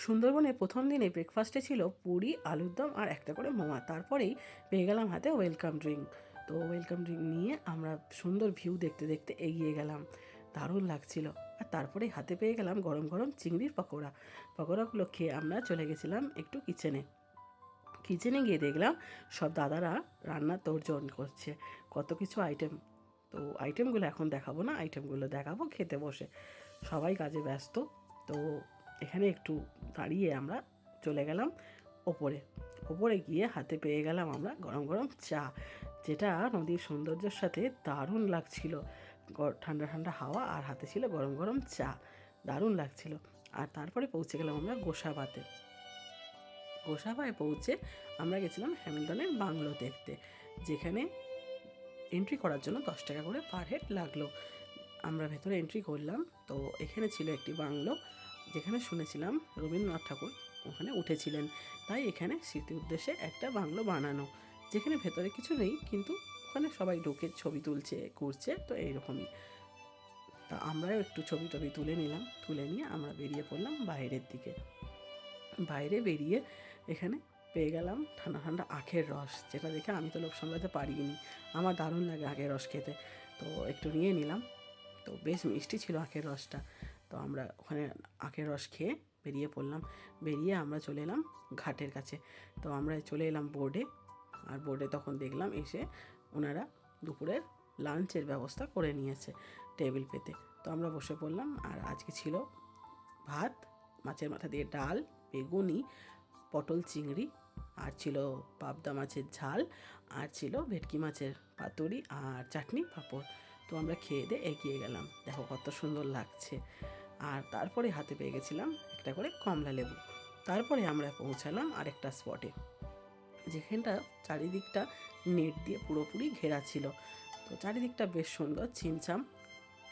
সুন্দরবনে প্রথম দিনে ব্রেকফাস্টে ছিল পুরি, আলুর দম আর একটা করে মোয়া। তারপরেই পেয়ে গেলাম হাতে ওয়েলকাম ড্রিঙ্ক। তো ওয়েলকাম ড্রিঙ্ক নিয়ে আমরা সুন্দর ভিউ দেখতে দেখতে এগিয়ে গেলাম। দারুণ লাগছিল। আর তারপরেই হাতে পেয়ে গেলাম গরম গরম চিংড়ির পকোড়া। পকোড়াগুলো খেয়ে আমরা চলে গেছিলাম একটু কিচেনে। কিচেনে গিয়ে দেখলাম সব দাদারা রান্নার তোড়জোড় করছে, কত কিছু আইটেম। তো আইটেমগুলো এখন দেখাবো না, আইটেমগুলো দেখাবো খেতে বসে। সবাই কাজে ব্যস্ত। তো এখানে একটু দাঁড়িয়ে আমরা চলে গেলাম ওপরে। ওপরে গিয়ে হাতে পেয়ে গেলাম আমরা গরম গরম চা, যেটা নদীর সৌন্দর্যের সাথে দারুণ লাগছিল। ঠান্ডা ঠান্ডা হাওয়া আর হাতে ছিল গরম গরম চা, দারুণ লাগছিল। আর তারপরে পৌঁছে গেলাম আমরা গোসাবাতে। গোসাবায় পৌঁছে আমরা গেছিলাম হ্যামিল্টনের বাংলো দেখতে, যেখানে এন্ট্রি করার জন্য 10 টাকা করে পার হেড লাগলো। আমরা ভেতরে এন্ট্রি করলাম। তো এখানে ছিল একটি বাংলো, যেখানে শুনেছিলাম রবীন্দ্রনাথ ঠাকুর ওখানে উঠেছিলেন। তাই এখানে স্মৃতি উদ্দেশ্যে একটা বাংলো বানানো, যেখানে ভেতরে কিছু নেই, কিন্তু ওখানে সবাই ঢুকে ছবি তুলছে, করছে। তো এইরকমই। তা আমরাও একটু ছবি টবি তুলে নিলাম। তুলে নিয়ে আমরা বেরিয়ে পড়লাম বাইরের দিকে। বাইরে বেরিয়ে এখানে পেয়ে গেলাম ঠান্ডা ঠান্ডা আখের রস, যেটা দেখে আমি তো লোভ সামলাতে পারিনি। আমার দারুণ লাগে আখের রস খেতে। তো একটু নিয়ে নিলাম। তো বেশ মিষ্টি ছিল আখের রসটা। তো আমরা ওখানে আখের রস খেয়ে বেরিয়ে পড়লাম। বেরিয়ে আমরা চলে এলাম ঘাটের কাছে। তো আমরা চলে এলাম বোর্ডে। আর বোর্ডে তখন দেখলাম এসে ওনারা দুপুরের লাঞ্চের ব্যবস্থা করে নিয়েছে টেবিল পেতে। তো আমরা বসে পড়লাম। আর আজকে ছিল ভাত, মাছের মাথা দিয়ে ডাল, বেগুনি, পটল চিংড়ি, আর ছিল পাবদা মাছের ঝাল, আর ছিল ভেটকি মাছের পাতুরি, আর চাটনি পাঁপড়। তো আমরা খেয়ে দিয়ে এগিয়ে গেলাম। দেখো কত সুন্দর লাগছে। আর তারপরে হাতে পেয়ে গেছিলাম একটা করে কমলা লেবু। তারপরে আমরা পৌঁছালাম আরেকটা স্পটে, যেখানটা চারিদিকটা নেট দিয়ে পুরোপুরি ঘেরা ছিল। তো চারিদিকটা বেশ সুন্দর, ছিমছাম,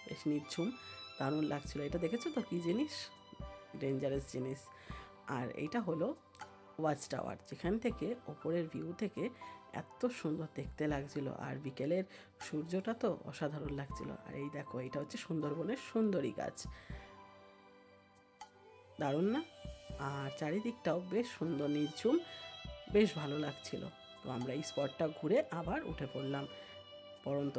বেশ নিঝুম, দারুণ লাগছিল। এটা দেখেছো তো কী জিনিস? ডেঞ্জারাস জিনিস। আর এইটা হলো ওয়াচ টাওয়ার, যেখান থেকে ওপরের ভিউ থেকে এত সুন্দর দেখতে লাগছিল। আর বিকেলের সূর্যটা তো অসাধারণ লাগছিল। আর এই দেখো, এটা হচ্ছে সুন্দরবনের সুন্দরী গাছ, দারুণ না? আর চারিদিকটাও বেশ সুন্দর, নিঝুম, বেশ ভালো লাগছিল। তো আমরা এই স্পটটা ঘুরে আবার উঠে পড়লাম পড়ন্ত